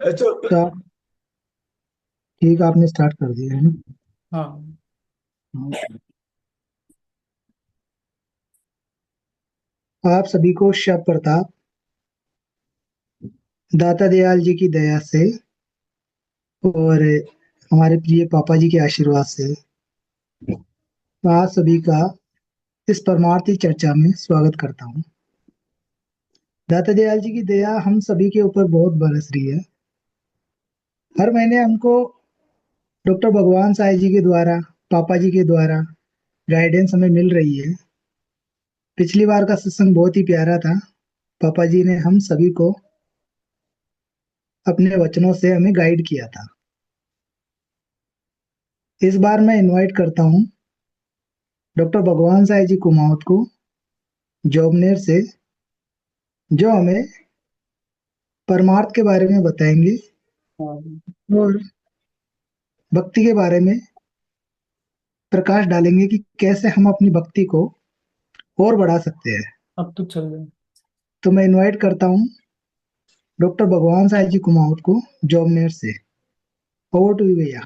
अच्छा। तो ठीक है, आपने स्टार्ट कर दिया है ना। हाँ। हाँ। आप सभी को शब प्रताप दाता दयाल जी की दया से और हमारे प्रिय पापा जी के आशीर्वाद से मैं आप सभी का इस परमार्थी चर्चा में स्वागत करता हूँ। दाता दयाल जी की दया हम सभी के ऊपर बहुत बरस रही है। हर महीने हमको डॉक्टर भगवान साई जी के द्वारा, पापा जी के द्वारा गाइडेंस हमें मिल रही है। पिछली बार का सत्संग बहुत ही प्यारा था। पापा जी ने हम सभी को अपने वचनों से हमें गाइड किया था। इस बार मैं इनवाइट करता हूँ डॉक्टर भगवान साई जी कुमावत को, जॉबनेर से, जो हमें परमार्थ के बारे में बताएंगे हाँ, और भक्ति के बारे में प्रकाश डालेंगे कि कैसे हम अपनी भक्ति को और बढ़ा सकते हैं। अब तो चल रहे। तो मैं इनवाइट करता हूँ डॉक्टर भगवान साई जी कुमावत को, जॉबनेर से। ओवर टू यू भैया।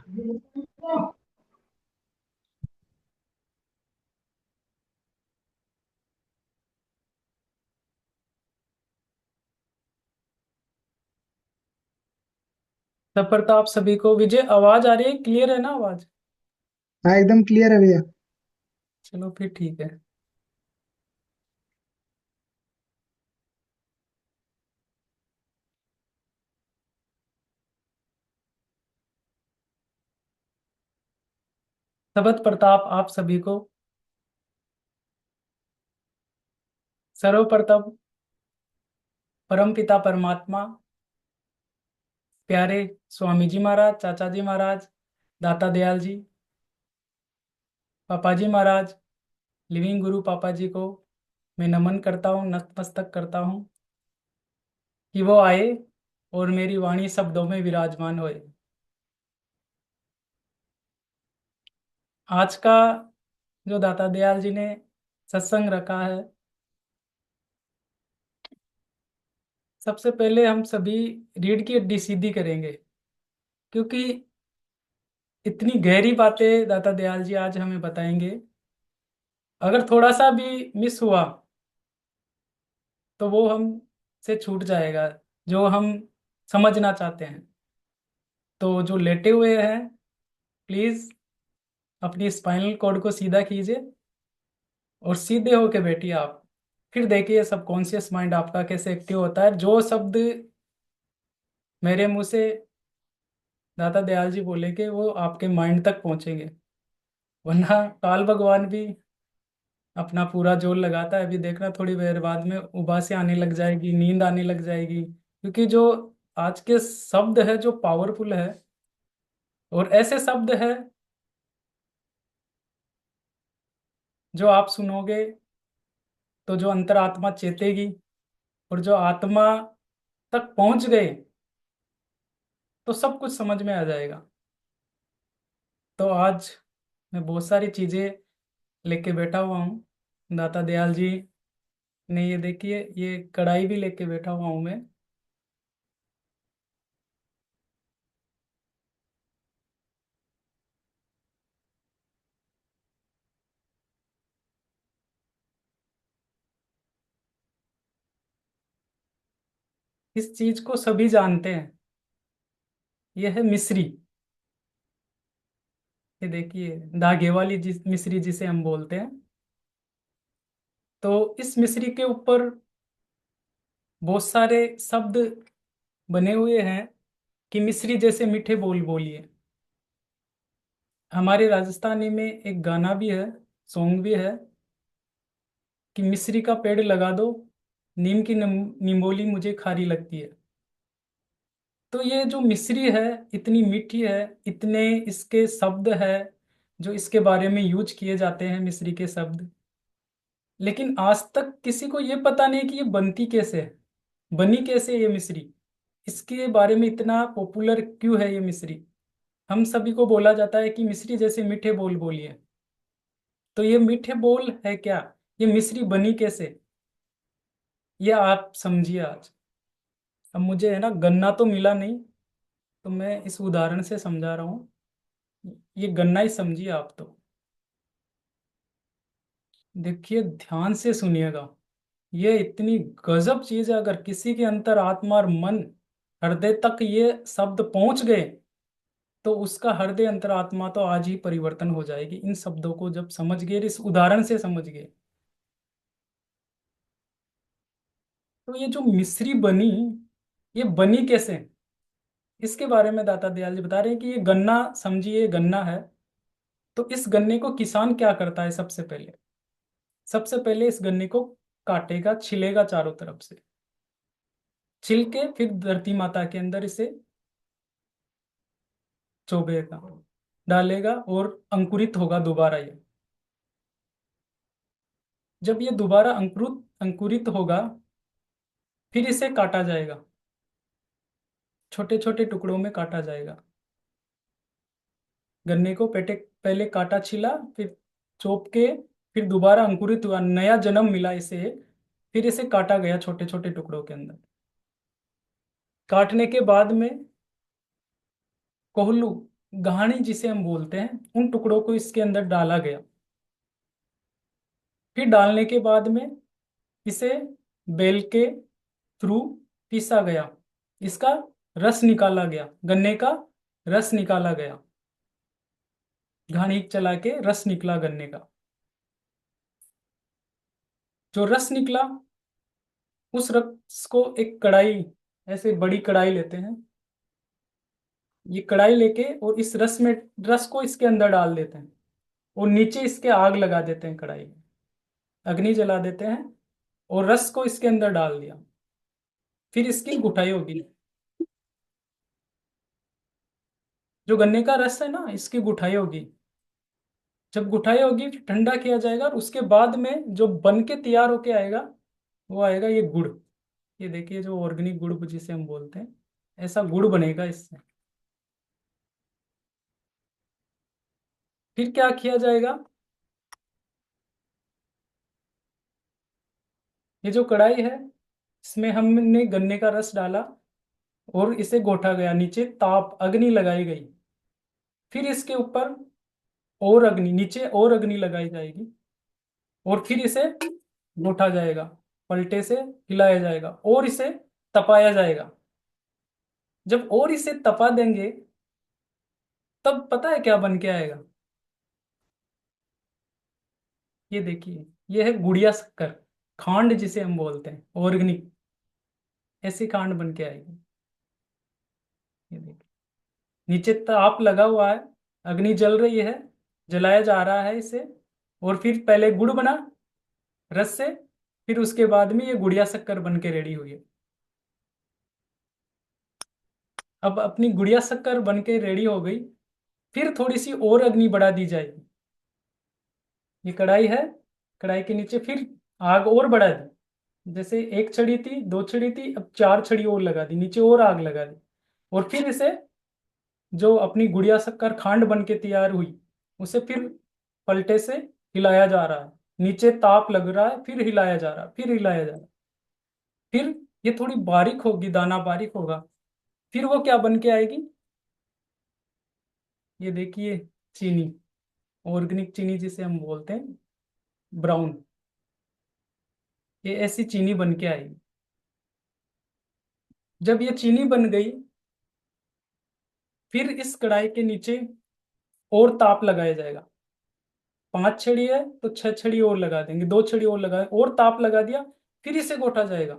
तब प्रताप सभी को। विजय, आवाज आ रही है? क्लियर है ना आवाज? हाँ, एकदम क्लियर है भैया। चलो फिर ठीक है। तबत प्रताप आप सभी को। सर्वप्रथम परम पिता परमात्मा, प्यारे स्वामी जी महाराज, चाचा जी महाराज, दाता दयाल जी, पापा जी महाराज, लिविंग गुरु पापा जी को मैं नमन करता हूँ, नतमस्तक करता हूँ कि वो आए और मेरी वाणी शब्दों में विराजमान होए। आज का जो दाता दयाल जी ने सत्संग रखा है, सबसे पहले हम सभी रीढ़ की हड्डी सीधी करेंगे, क्योंकि इतनी गहरी बातें दाता दयाल जी आज हमें बताएंगे। अगर थोड़ा सा भी मिस हुआ तो वो हम से छूट जाएगा जो हम समझना चाहते हैं। तो जो लेटे हुए हैं, प्लीज अपनी स्पाइनल कॉर्ड को सीधा कीजिए और सीधे होके बैठिए आप। फिर देखिए सबकॉन्शियस माइंड आपका कैसे एक्टिव होता है। जो शब्द मेरे मुंह से दाता दयाल जी बोलेंगे वो आपके माइंड तक पहुंचेंगे। वरना काल भगवान भी अपना पूरा जोर लगाता है। अभी देखना थोड़ी देर बाद में उबासी आने लग जाएगी, नींद आने लग जाएगी, क्योंकि जो आज के शब्द है जो पावरफुल है, और ऐसे शब्द है जो आप सुनोगे तो जो अंतरात्मा चेतेगी, और जो आत्मा तक पहुंच गए तो सब कुछ समझ में आ जाएगा। तो आज मैं बहुत सारी चीजें लेके बैठा हुआ हूँ। दाता दयाल जी ने ये देखिए, ये कढ़ाई भी लेके बैठा हुआ हूँ मैं। इस चीज को सभी जानते हैं, यह है मिश्री। ये देखिए, धागे वाली जिस मिश्री जिसे हम बोलते हैं। तो इस मिश्री के ऊपर बहुत सारे शब्द बने हुए हैं कि मिश्री जैसे मीठे बोल बोलिए। हमारे राजस्थानी में एक गाना भी है, सॉन्ग भी है कि मिश्री का पेड़ लगा दो, नीम की निम्बोली मुझे खारी लगती है। तो ये जो मिश्री है इतनी मीठी है, इतने इसके शब्द है जो इसके बारे में यूज किए जाते हैं, मिश्री के शब्द। लेकिन आज तक किसी को ये पता नहीं कि ये बनती कैसे है, बनी कैसे है ये मिश्री। इसके बारे में इतना पॉपुलर क्यों है ये मिश्री। हम सभी को बोला जाता है कि मिश्री जैसे मीठे बोल बोलिए। तो ये मीठे बोल है क्या, ये मिश्री बनी कैसे, ये आप समझिए आज। अब मुझे है ना, गन्ना तो मिला नहीं, तो मैं इस उदाहरण से समझा रहा हूँ। ये गन्ना ही समझिए आप तो। देखिए ध्यान से सुनिएगा। ये इतनी गजब चीज है, अगर किसी के अंतर आत्मा और मन, हृदय तक ये शब्द पहुंच गए, तो उसका हृदय अंतरात्मा तो आज ही परिवर्तन हो जाएगी, इन शब्दों को जब समझ गए, इस उदाहरण से समझ गए। तो ये जो मिश्री बनी, ये बनी कैसे, इसके बारे में दाता दयाल जी बता रहे हैं कि ये गन्ना, समझिए गन्ना है। तो इस गन्ने को किसान क्या करता है, सबसे पहले इस गन्ने को काटेगा, छिलेगा चारों तरफ से, छिल के फिर धरती माता के अंदर इसे चोबेगा, डालेगा और अंकुरित होगा दोबारा ये। जब ये दोबारा अंकुरित अंकुरित होगा, फिर इसे काटा जाएगा, छोटे छोटे टुकड़ों में काटा जाएगा। गन्ने को पहले पहले काटा, छिला, फिर चोप के, फिर दोबारा अंकुरित हुआ, नया जन्म मिला इसे, फिर इसे काटा गया छोटे छोटे टुकड़ों के अंदर। काटने के बाद में कोहलू, घानी जिसे हम बोलते हैं, उन टुकड़ों को इसके अंदर डाला गया। फिर डालने के बाद में इसे बेल के थ्रू पीसा गया, इसका रस निकाला गया, गन्ने का रस निकाला गया, घानी चला के रस निकला गन्ने का। जो रस निकला, उस रस को एक कढ़ाई, ऐसे बड़ी कढ़ाई लेते हैं, ये कढ़ाई लेके और इस रस में, रस को इसके अंदर डाल देते हैं और नीचे इसके आग लगा देते हैं, कढ़ाई में अग्नि जला देते हैं और रस को इसके अंदर डाल दिया। फिर इसकी गुठाई होगी, जो गन्ने का रस है ना, इसकी गुठाई होगी। जब गुठाई होगी फिर ठंडा किया जाएगा, और उसके बाद में जो बन के तैयार होके आएगा, वो आएगा ये गुड़। ये देखिए जो ऑर्गेनिक गुड़ जिसे हम बोलते हैं, ऐसा गुड़ बनेगा इससे। फिर क्या किया जाएगा, ये जो कढ़ाई है, इसमें हमने गन्ने का रस डाला और इसे घोटा गया, नीचे ताप अग्नि लगाई गई। फिर इसके ऊपर और अग्नि, नीचे और अग्नि लगाई जाएगी, और फिर इसे घोटा जाएगा, पलटे से हिलाया जाएगा और इसे तपाया जाएगा। जब और इसे तपा देंगे, तब पता है क्या बन के आएगा, ये देखिए, ये है गुड़िया शक्कर, खांड जिसे हम बोलते हैं, ऑर्गेनिक, ऐसी खांड बन के आएगी। ये देखिए, नीचे ताप लगा हुआ है, अग्नि जल रही है, जलाया जा रहा है इसे, और फिर पहले गुड़ बना रस से, फिर उसके बाद में ये गुड़िया शक्कर बन के रेडी हुई है। अब अपनी गुड़िया शक्कर बन के रेडी हो गई, फिर थोड़ी सी और अग्नि बढ़ा दी जाएगी। ये कढ़ाई है, कढ़ाई के नीचे फिर आग और बढ़ा दी, जैसे एक छड़ी थी, दो छड़ी थी, अब चार छड़ी और लगा दी, नीचे और आग लगा दी। और फिर इसे, जो अपनी गुड़िया शक्कर खांड बन के तैयार हुई, उसे फिर पलटे से हिलाया जा रहा है, नीचे ताप लग रहा है, फिर हिलाया जा रहा है, फिर हिलाया जा रहा है। फिर ये थोड़ी बारीक होगी, दाना बारीक होगा, फिर वो क्या बन के आएगी, ये देखिए, चीनी, ऑर्गेनिक चीनी जिसे हम बोलते हैं, ब्राउन, ये ऐसी चीनी बन के आएगी। जब ये चीनी बन गई, फिर इस कढ़ाई के नीचे और ताप लगाया जाएगा। पांच छड़ी है तो छह छड़ी और लगा देंगे, दो छड़ी और लगा और ताप लगा दिया, फिर इसे घोटा जाएगा।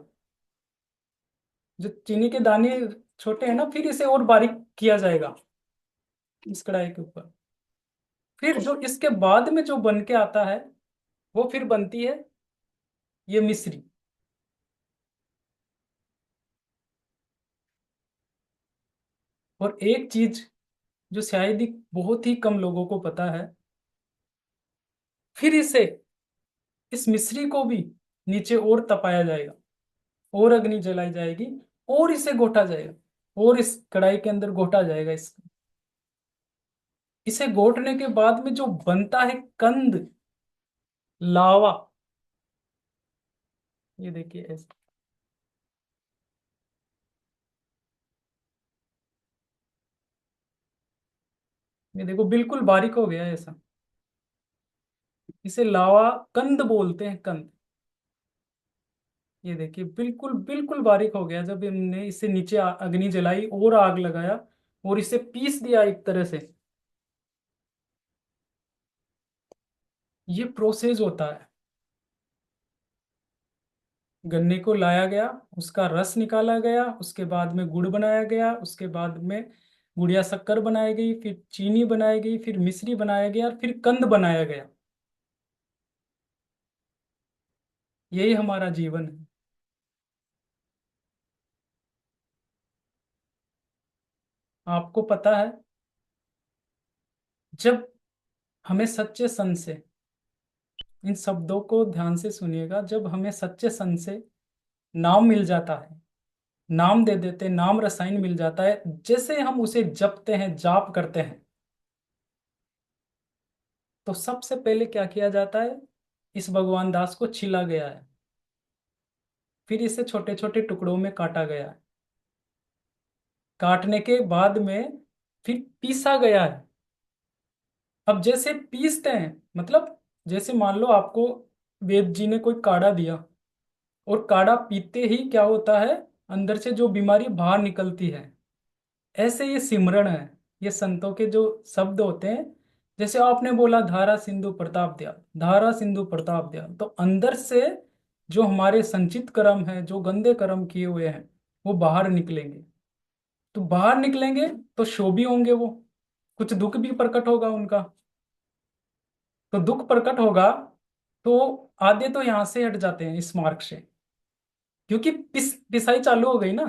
जो चीनी के दाने छोटे हैं ना, फिर इसे और बारीक किया जाएगा इस कढ़ाई के ऊपर। फिर जो इसके बाद में जो बन के आता है, वो फिर बनती है ये मिश्री। और एक चीज जो शायद ही बहुत ही कम लोगों को पता है, फिर इसे, इस मिश्री को भी नीचे और तपाया जाएगा, और अग्नि जलाई जाएगी, और इसे घोटा जाएगा, और इस कढ़ाई के अंदर घोटा जाएगा। इसे घोटने के बाद में जो बनता है कंद, लावा, ये देखिए ऐसे। ये देखो बिल्कुल बारीक हो गया है ऐसा। इसे लावा कंद बोलते हैं, कंद। ये देखिए बिल्कुल बिल्कुल बारीक हो गया जब हमने इसे नीचे अग्नि जलाई और आग लगाया और इसे पीस दिया एक तरह से। ये प्रोसेस होता है। गन्ने को लाया गया, उसका रस निकाला गया, उसके बाद में गुड़ बनाया गया, उसके बाद में गुड़िया शक्कर बनाई गई, फिर चीनी बनाई गई, फिर मिश्री बनाया गया, और फिर कंद बनाया गया। यही हमारा जीवन है। आपको पता है, जब हमें सच्चे सन से, इन शब्दों को ध्यान से सुनिएगा, जब हमें सच्चे सन से नाम मिल जाता है, नाम दे देते, नाम रसायन मिल जाता है, जैसे हम उसे जपते हैं, जाप करते हैं, तो सबसे पहले क्या किया जाता है? इस भगवान दास को छिला गया है, फिर इसे छोटे छोटे टुकड़ों में काटा गया है, काटने के बाद में फिर पीसा गया है। अब जैसे पीसते हैं, मतलब जैसे मान लो आपको वेद जी ने कोई काढ़ा दिया, और काढ़ा पीते ही क्या होता है, अंदर से जो बीमारी बाहर निकलती है, ऐसे ये सिमरन है। ये संतों के जो शब्द होते हैं, जैसे आपने बोला धारा सिंधु प्रताप दयाल, धारा सिंधु प्रताप दयाल, तो अंदर से जो हमारे संचित कर्म है, जो गंदे कर्म किए हुए हैं, वो बाहर निकलेंगे। तो बाहर निकलेंगे तो शोभी होंगे वो, कुछ दुख भी प्रकट होगा उनका। तो दुख प्रकट होगा तो आधे तो यहाँ से हट जाते हैं इस मार्ग से, क्योंकि पिसाई चालू हो गई ना,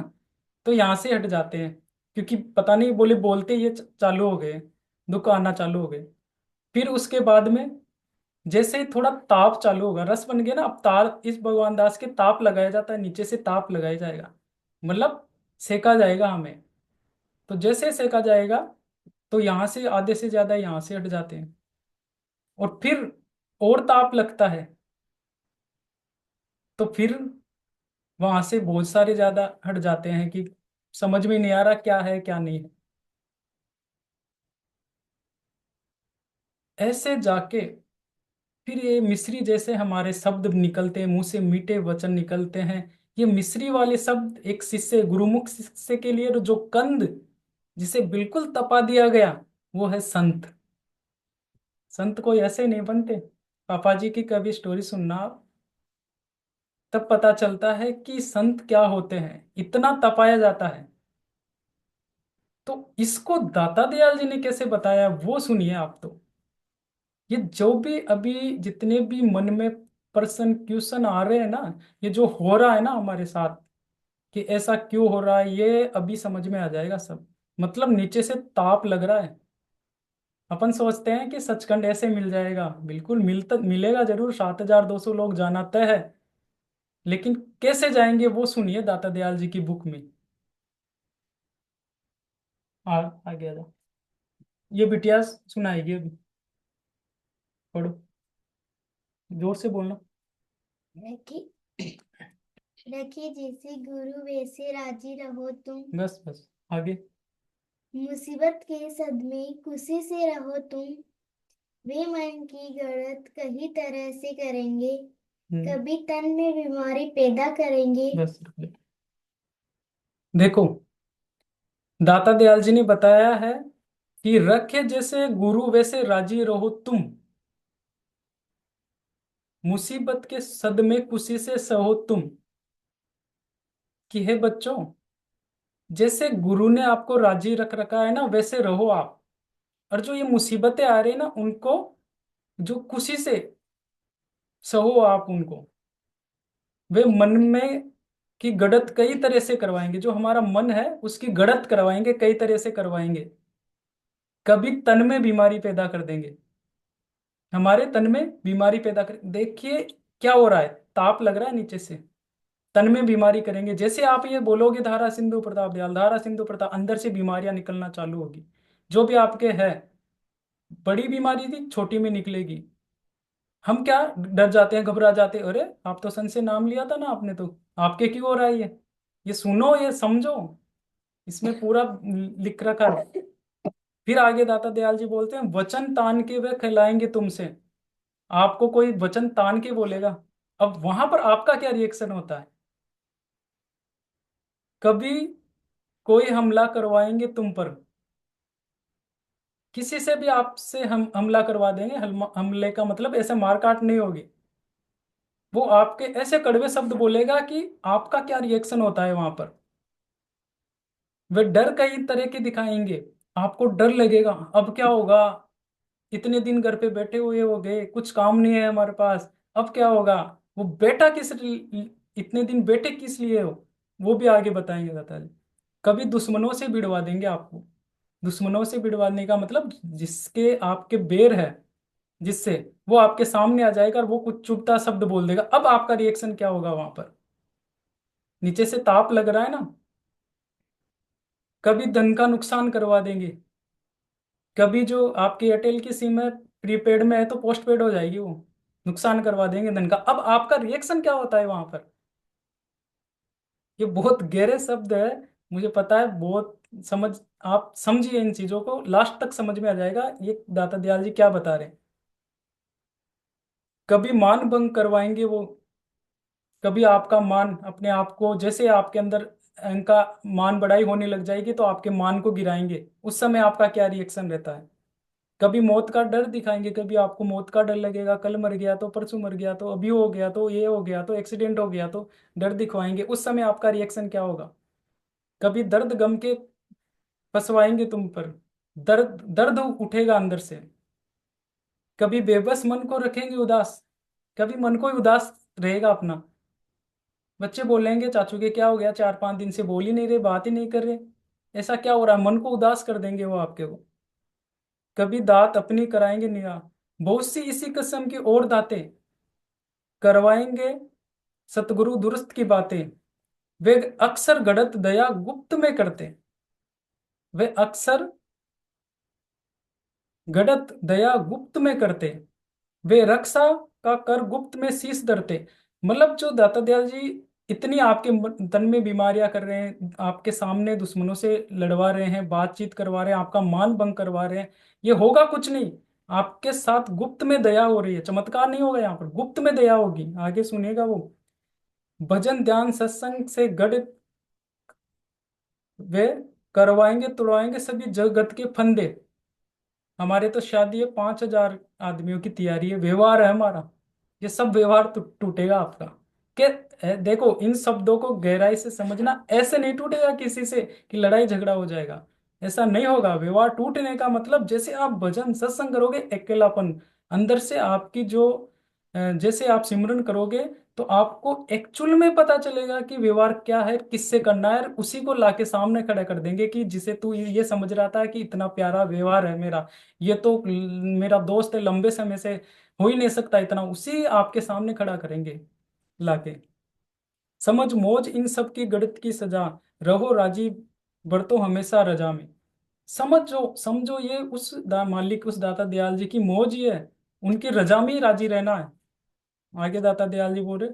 तो यहाँ से हट जाते हैं। क्योंकि पता नहीं बोले बोलते ये चालू हो गए, दुख आना चालू हो गए। फिर उसके बाद में जैसे ही थोड़ा ताप चालू होगा, रस बन गया ना, अब तार इस भगवान दास के ताप लगाया जाता है, नीचे से ताप लगाया जाएगा, मतलब सेका जाएगा हमें। तो जैसे सेका जाएगा तो यहाँ से आधे से ज्यादा यहाँ से हट जाते हैं, और फिर और ताप लगता है, तो फिर वहां से बहुत सारे ज्यादा हट जाते हैं कि समझ में नहीं आ रहा क्या है क्या नहीं है। ऐसे जाके फिर ये मिश्री जैसे हमारे शब्द निकलते हैं, मुंह से मीठे वचन निकलते हैं। ये मिश्री वाले शब्द एक शिष्य, गुरुमुख शिष्य के लिए जो कंद, जिसे बिल्कुल तपा दिया गया, वो है संत। संत कोई ऐसे नहीं बनते। पापा जी की कभी स्टोरी सुनना आप, तब पता चलता है कि संत क्या होते हैं, इतना तपाया जाता है। तो इसको दाता दयाल जी ने कैसे बताया वो सुनिए आप तो। ये जो भी अभी जितने भी मन में प्रश्न क्वेश्चन आ रहे हैं ना, ये जो हो रहा है ना हमारे साथ, कि ऐसा क्यों हो रहा है, ये अभी समझ में आ जाएगा सब। मतलब नीचे से ताप लग रहा है। अपन सोचते हैं कि सचखंड ऐसे मिल जाएगा, बिल्कुल मिलेगा जरूर, 7,200 लोग जाना तय है। लेकिन कैसे जाएंगे वो सुनिए दाता दयाल जी की बुक में। आ आ गया था। ये बिटिया सुनाएगी अभी, पढ़ो, जोर से बोलना। रखी रखी जैसे गुरु वैसे राजी रहो तुम। बस बस, आगे। मुसीबत के सदमे खुशी से रहो तुम। वे मन की गढ़त कई तरह से करेंगे। कभी तन में बीमारी पैदा करेंगे। बस रुक जा। देखो, दाता दयाल जी ने बताया है कि रखे जैसे गुरु वैसे राजी रहो तुम, मुसीबत के सदमे खुशी से सहो तुम। कि हे बच्चों, जैसे गुरु ने आपको राजी रख रखा है ना, वैसे रहो आप। और जो ये मुसीबतें आ रही है ना, उनको जो खुशी से सहो आप उनको। वे मन में की गड़त कई तरह से करवाएंगे, जो हमारा मन है उसकी गड़त करवाएंगे, कई तरह से करवाएंगे। कभी तन में बीमारी पैदा कर देंगे, हमारे तन में बीमारी पैदा कर, देखिए क्या हो रहा है, ताप लग रहा है नीचे से, तन में बीमारी करेंगे। जैसे आप ये बोलोगे धारा सिंधु प्रताप दयाल, धारा सिंधु प्रताप, अंदर से बीमारियां निकलना चालू होगी। जो भी आपके है, बड़ी बीमारी थी छोटी में निकलेगी। हम क्या डर जाते हैं, घबरा जाते हैं, अरे आप तो सन से नाम लिया था ना आपने, तो आपके क्यों हो रहा है ये सुनो, ये समझो, इसमें पूरा लिख रखा है। फिर आगे दाता दयाल जी बोलते हैं, वचन तान के वे खिलाएंगे तुमसे। आपको कोई वचन तान के बोलेगा, अब वहां पर आपका क्या रिएक्शन होता है? कभी कोई हमला करवाएंगे तुम पर, किसी से भी आपसे हम हमला करवा देंगे। हमले का मतलब ऐसे मारकाट नहीं होगी, वो आपके ऐसे कड़वे शब्द बोलेगा कि आपका क्या रिएक्शन होता है वहां पर। वे डर कई तरह के दिखाएंगे, आपको डर लगेगा, अब क्या होगा, इतने दिन घर पे बैठे हुए हो गए, कुछ काम नहीं है हमारे पास, अब क्या होगा। वो बेटा इतने दिन बैठे किस लिए हो, वो भी आगे बताएंगे दाता जी। कभी दुश्मनों से भिड़वा देंगे आपको। दुश्मनों से भिड़वाने का मतलब जिसके आपके बैर है, जिससे वो आपके सामने आ जाएगा और वो कुछ चुभता शब्द बोल देगा, अब आपका रिएक्शन क्या होगा वहां पर? नीचे से ताप लग रहा है ना। कभी धन का नुकसान करवा देंगे। कभी जो आपकी एयरटेल की सिम है, प्रीपेड में है तो पोस्ट पेड हो जाएगी, वो नुकसान करवा देंगे धन का। अब आपका रिएक्शन क्या होता है वहां पर? ये बहुत गहरे शब्द है, मुझे पता है बहुत। समझ, आप समझिए इन चीजों को, लास्ट तक समझ में आ जाएगा ये दाता दयाल जी क्या बता रहे हैं। कभी मान भंग करवाएंगे वो। कभी आपका मान, अपने आप को जैसे आपके अंदर इनका मान बढ़ाई होने लग जाएगी तो आपके मान को गिराएंगे, उस समय आपका क्या रिएक्शन रहता है? कभी मौत का डर दिखाएंगे, कभी आपको मौत का डर लगेगा, कल मर गया तो, परसों मर गया तो, अभी हो गया तो, ये हो गया तो, एक्सीडेंट हो गया तो, डर दिखवाएंगे, उस समय आपका रिएक्शन क्या होगा? कभी दर्द गम के फंसवाएंगे तुम पर, दर्द दर्द उठेगा अंदर से। कभी बेबस मन को रखेंगे उदास, कभी मन को ही उदास रहेगा अपना। बच्चे बोलेंगे चाचू के क्या हो गया, 4-5 दिन से बोल ही नहीं रहे, बात ही नहीं कर रहे, ऐसा क्या हो रहा है, मन को उदास कर देंगे वो आपके को। कभी दात अपनी कराएंगे निगाह, बहुत सी इसी किस्म की और दातें करवाएंगे सतगुरु दुरुस्त की बातें। वे अक्सर गड़त दया गुप्त में करते, वे अक्सर गड़त दया गुप्त में करते, वे रक्षा का कर गुप्त में शीश धरते। मतलब जो दाता दयाल जी इतनी आपके तन में बीमारियां कर रहे हैं, आपके सामने दुश्मनों से लड़वा रहे हैं, बातचीत करवा रहे हैं, आपका मान भंग करवा रहे हैं, ये होगा कुछ नहीं। आपके साथ गुप्त में दया हो रही है, चमत्कार नहीं होगा यहाँ पर, गुप्त में दया होगी। आगे सुनिएगा वो, भजन ध्यान सत्संग से गढ़ वे करवाएंगे तुड़वाएंगे सभी जगत के फंदे। हमारे तो शादी है, 5,000 आदमियों की तैयारी है, व्यवहार है हमारा, ये सब व्यवहार टूटेगा आपका। के देखो इन शब्दों को गहराई से समझना, ऐसे नहीं टूटेगा किसी से कि लड़ाई झगड़ा हो जाएगा, ऐसा नहीं होगा। व्यवहार टूटने का मतलब जैसे आप भजन सत्संग करोगे, अकेलापन अंदर से आपकी जो जैसे आप सिमरन करोगे तो आपको एक्चुअल में पता चलेगा कि व्यवहार क्या है, किससे करना है, और उसी को लाके सामने खड़ा कर देंगे कि जिसे तू ये समझ रहा था कि इतना प्यारा व्यवहार है मेरा, ये तो मेरा दोस्त है, लंबे समय से हो ही नहीं सकता इतना, उसी आपके सामने खड़ा करेंगे लाके। समझ मौज इन सब की गणित की सजा, रहो राजी बरतो हमेशा रजा में। समझो समझो, ये उस मालिक उस दाता दयाल जी की मौज ही है, उनकी रजा में ही राजी रहना है। आगे दाता दयाल जी बोल रहे,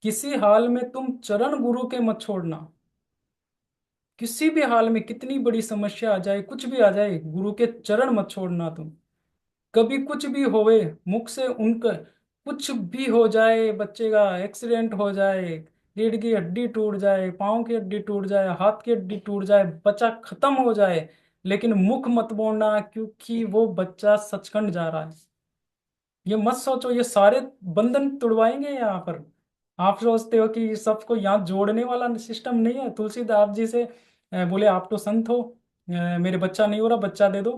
किसी हाल में तुम चरण गुरु के मत छोड़ना। किसी भी हाल में, कितनी बड़ी समस्या आ जाए, कुछ भी आ जाए, गुरु के चरण मत छोड़ना तुम। कभी कुछ भी होवे मुख से उनका, कुछ भी हो जाए, बच्चे का एक्सीडेंट हो जाए, रीढ़ की हड्डी टूट जाए, पाँव की हड्डी टूट जाए, हाथ की हड्डी टूट जाए, बच्चा खत्म हो जाए, लेकिन मुख मत मोड़ना, क्योंकि वो बच्चा सचखंड जा रहा है। ये मत सोचो ये सारे बंधन तुड़वाएंगे यहाँ पर। आप सोचते हो कि सबको यहाँ जोड़ने वाला सिस्टम नहीं है। तुलसीदास जी से बोले आप तो संत हो, मेरे बच्चा नहीं हो रहा, बच्चा दे दो।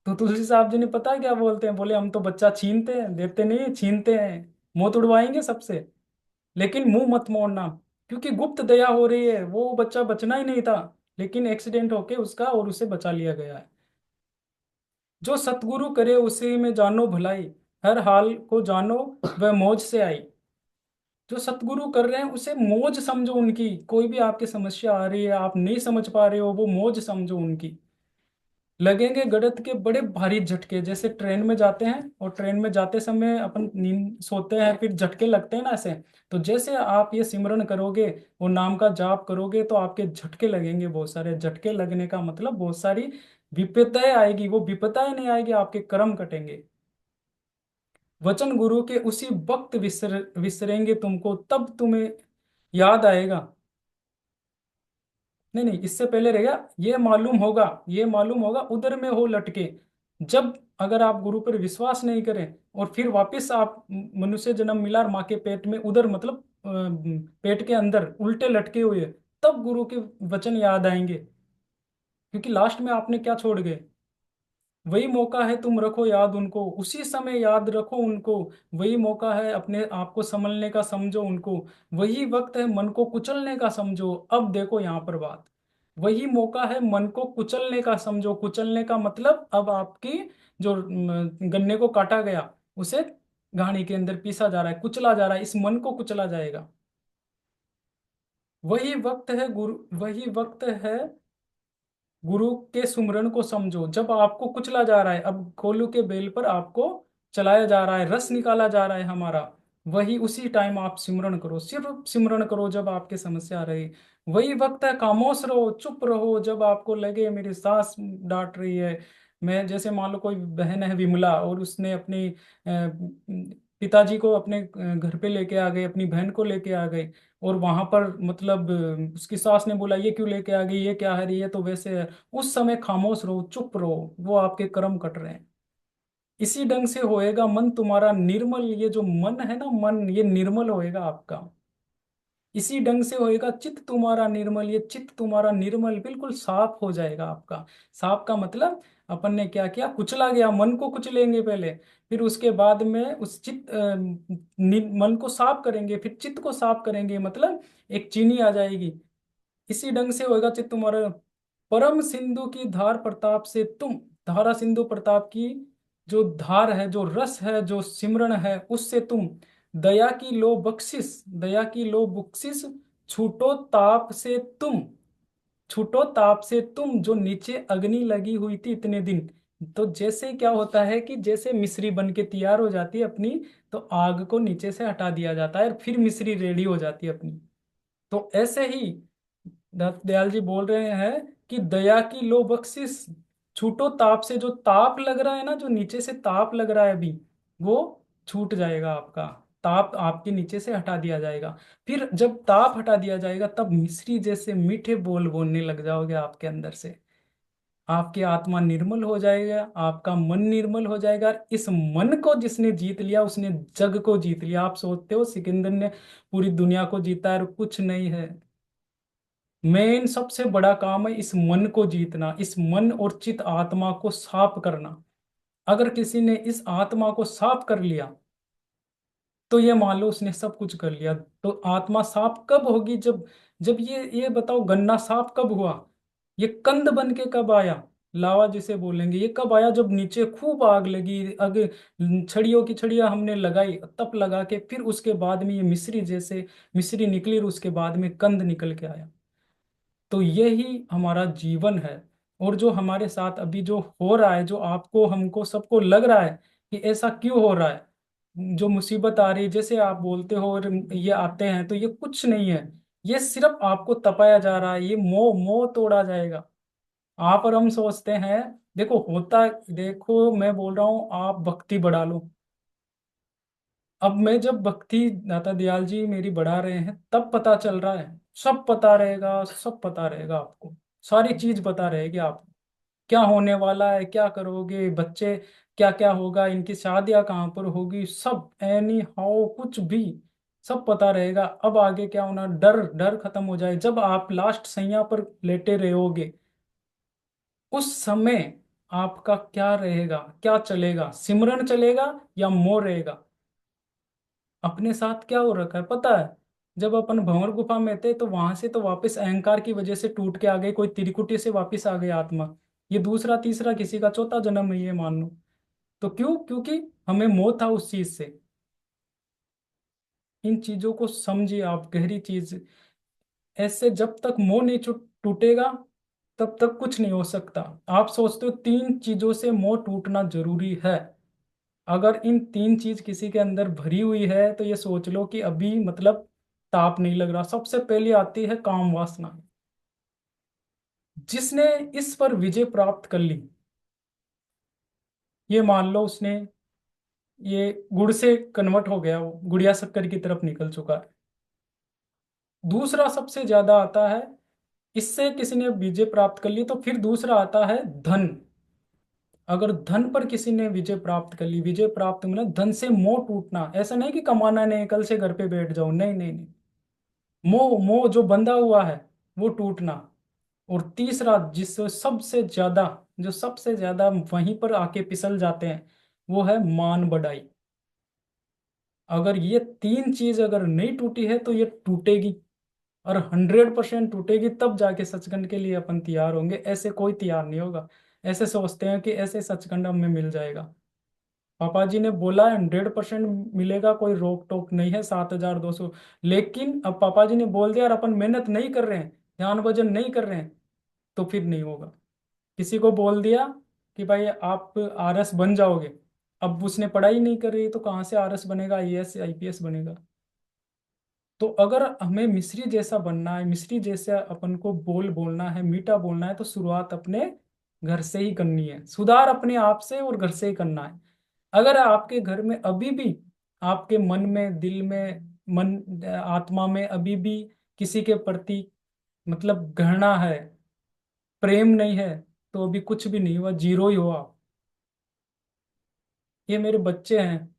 तो तुलसी साहब जी ने पता है क्या बोलते हैं, बोले हम तो बच्चा छीनते हैं, देते नहीं, छीनते हैं। मुंह तुड़वाएंगे सबसे, लेकिन मुंह मत मोड़ना, क्योंकि गुप्त दया हो रही है, वो बच्चा बचना ही नहीं था, लेकिन एक्सीडेंट होके उसका और उसे बचा लिया गया है। जो सतगुरु करे उसी में जानो भलाई, हर हाल को जानो वह मौज से आई। जो सतगुरु कर रहे हैं उसे मौज समझो उनकी, कोई भी आपकी समस्या आ रही है, आप नहीं समझ पा रहे हो, वो मौज समझो उनकी। लगेंगे गणित के बड़े भारी झटके, जैसे ट्रेन में जाते हैं और ट्रेन में जाते समय अपन नींद सोते हैं, फिर झटके लगते हैं ना ऐसे। तो जैसे आप ये सिमरन करोगे और नाम का जाप करोगे तो आपके झटके लगेंगे, बहुत सारे झटके लगने का मतलब बहुत सारी विपदाएं आएगी। वो विपदाएं नहीं आएगी, आपके कर्म कटेंगे। वचन गुरु के उसी वक्त विसरेंगे तुमको, तब तुम्हें याद आएगा। नहीं नहीं, इससे पहले रहेगा, ये मालूम होगा, ये मालूम होगा उधर में हो लटके। जब अगर आप गुरु पर विश्वास नहीं करें और फिर वापस आप मनुष्य जन्म मिला और माँ के पेट में उधर मतलब पेट के अंदर उल्टे लटके हुए, तब गुरु के वचन याद आएंगे। क्योंकि लास्ट में आपने क्या छोड़ गए? वही मौका है, तुम रखो याद उनको, उसी समय याद रखो उनको। वही मौका है अपने आप को संभलने का, समझो उनको। वही वक्त है मन को कुचलने का, समझो। अब देखो यहाँ पर बात, वही मौका है मन को कुचलने का, समझो। कुचलने का मतलब अब आपकी जो गन्ने को काटा गया उसे घानी के अंदर पीसा जा रहा है, कुचला जा रहा है, इस मन को कुचला जाएगा। वही वक्त है गुरु, वही वक्त है गुरु के सुमरन को समझो। जब आपको कुचला जा रहा है, अब कोलू के बेल पर आपको चलाया जा रहा है, रस निकाला जा रहा है हमारा, वही उसी टाइम आप सिमरन करो, सिर्फ सिमरन करो जब आपके समस्या रहे। वही वक्त है खामोश रहो, चुप रहो जब आपको लगे मेरी सास डांट रही है। मैं जैसे मान लो कोई बहन है विमला और उसने अपनी पिताजी को अपने घर पे लेके आ गए, अपनी बहन को लेके आ गए, और वहां पर मतलब उसकी सास ने बोला ये क्यों लेके आ गई, ये क्या है, ये तो वैसे है। उस समय खामोश रहो, चुप रहो, वो आपके कर्म कट रहे हैं। इसी ढंग से होएगा मन तुम्हारा निर्मल। ये जो मन है ना, मन ये निर्मल होएगा आपका। इसी ढंग से होएगा चित्त तुम्हारा निर्मल। ये चित्त तुम्हारा निर्मल बिल्कुल साफ हो जाएगा आपका। साफ का मतलब अपन ने क्या किया, कुचला गया, मन को कुचलेंगे पहले, फिर उसके बाद में उस मन को साफ करेंगे, फिर चित्त को साफ करेंगे, मतलब एक चीनी आ जाएगी। इसी ढंग से होएगा चित्त तुम्हारा। परम सिंधु की धार प्रताप से तुम, धारा सिंधु प्रताप की जो धार है, जो रस है, जो सिमरन है, उससे तुम दया की लो बख्शिश, दया की लो बख्शिश, छूटो ताप से तुम, छूटो ताप से तुम, जो नीचे अग्नि लगी हुई थी इतने दिन। तो जैसे क्या होता है कि जैसे मिश्री बन के तैयार हो जाती है अपनी, तो आग को नीचे से हटा दिया जाता है और फिर मिश्री रेडी हो जाती है अपनी। तो ऐसे ही दयाल जी बोल रहे हैं कि दया की लो बख्शिश, छूटो ताप से, जो ताप लग रहा है ना, जो नीचे से ताप लग रहा है अभी, वो छूट जाएगा आपका। ताप आपके नीचे से हटा दिया जाएगा। फिर जब ताप हटा दिया जाएगा तब मिश्री जैसे मीठे बोल बोलने लग जाओगे आपके अंदर से। आपकी आत्मा निर्मल हो जाएगा, आपका मन निर्मल हो जाएगा। इस मन को जिसने जीत लिया उसने जग को जीत लिया। आप सोचते हो सिकंदर ने पूरी दुनिया को जीता है, और कुछ नहीं है। मेन सबसे बड़ा काम है इस मन को जीतना, इस मन और चित आत्मा को साफ करना। अगर किसी ने इस आत्मा को साफ कर लिया तो ये मान लो उसने सब कुछ कर लिया। तो आत्मा साफ कब होगी? जब जब ये बताओ, गन्ना साफ कब हुआ? ये कंद बन के कब आया? लावा जिसे बोलेंगे, ये कब आया? जब नीचे खूब आग लगी, आग छड़ियों की छड़ियां हमने लगाई, तप लगा के फिर उसके बाद में ये मिश्री जैसे मिश्री निकली और उसके बाद में कंद निकल के आया। तो यही हमारा जीवन है। और जो हमारे साथ अभी जो हो रहा है, जो आपको हमको सबको लग रहा है कि ऐसा क्यों हो रहा है, जो मुसीबत आ रही है जैसे आप बोलते हो और ये आते हैं, तो ये कुछ नहीं है। ये सिर्फ आपको तपाया जा रहा है। ये मोह मोह तोड़ा जाएगा। आप और हम सोचते हैं, देखो होता, देखो मैं बोल रहा हूँ आप भक्ति बढ़ा लो। अब मैं जब भक्ति दाता दयाल जी मेरी बढ़ा रहे हैं तब पता चल रहा है, सब पता रहेगा, सब पता रहेगा आपको। सारी चीज पता रहेगी आपको, क्या होने वाला है, क्या करोगे, बच्चे क्या क्या होगा, इनकी शादियां कहाँ पर होगी, सब एनी हाउ कुछ भी सब पता रहेगा। अब आगे क्या होना, डर डर खत्म हो जाए। जब आप लास्ट सैया पर लेटे रहोगे उस समय आपका क्या रहेगा, क्या चलेगा, सिमरन चलेगा या मोह रहेगा? अपने साथ क्या हो रखा है पता है? जब अपन भंवर गुफा में थे तो वहां से तो वापस अहंकार की वजह से टूट के आ गए, कोई त्रिकुटी से वापस आ गई आत्मा। ये दूसरा तीसरा किसी का चौथा जन्म है ये मान लो। तो क्यों? क्योंकि हमें मोह था उस चीज से। इन चीजों को समझिए आप, गहरी चीज। ऐसे जब तक मोह नहीं टूटेगा तब तक कुछ नहीं हो सकता। आप सोचते हो तीन चीजों से मोह टूटना जरूरी है, अगर इन तीन चीज किसी के अंदर भरी हुई है तो ये सोच लो कि अभी मतलब ताप नहीं लग रहा। सबसे पहले आती है काम वासना। जिसने इस पर विजय प्राप्त कर ली, ये मान लो उसने ये गुड़ से कन्वर्ट हो गया, वो गुड़िया शक्कर की तरफ निकल चुका है। दूसरा सबसे ज्यादा आता है, इससे किसी ने विजय प्राप्त कर ली, तो फिर दूसरा आता है धन। अगर धन पर किसी ने विजय प्राप्त कर ली, विजय प्राप्त मतलब धन से मोह टूटना, ऐसा नहीं कि कमाना नहीं, कल से घर पे बैठ जाओ, नहीं नहीं नहीं। मोह, मोह जो बंधा हुआ है वो टूटना। और तीसरा जिससे सबसे ज्यादा, जो सबसे ज्यादा वहीं पर आके फिसल जाते हैं, वो है मान बढ़ाई। अगर ये तीन चीज अगर नहीं टूटी है तो ये टूटेगी, और 100% टूटेगी, तब जाके सचखंड के लिए अपन तैयार होंगे। ऐसे कोई तैयार नहीं होगा। ऐसे सोचते हैं कि ऐसे सचखंड हमें मिल जाएगा। पापा जी ने बोला 100% मिलेगा, कोई रोक टोक नहीं है, 7,200। लेकिन अब पापा जी ने बोल दिया और अपन मेहनत नहीं कर रहे हैं, ध्यान भजन नहीं कर रहे हैं, तो फिर नहीं होगा। किसी को बोल दिया कि भाई आप आरएस बन जाओगे, अब उसने पढ़ाई नहीं करी तो कहाँ से आरएस बनेगा, आईएएस आईपीएस बनेगा। तो अगर हमें मिस्री जैसा बनना है, मिस्री जैसा अपन को बोलना है, मीठा बोलना है, तो शुरुआत अपने घर से ही करनी है। सुधार अपने आप से और घर से ही करना है। अगर आपके घर में अभी भी, आपके मन में, दिल में, मन आत्मा में अभी भी किसी के प्रति मतलब घृणा है, प्रेम नहीं है, तो अभी कुछ भी नहीं हुआ, जीरो ही हो आप। ये मेरे बच्चे हैं,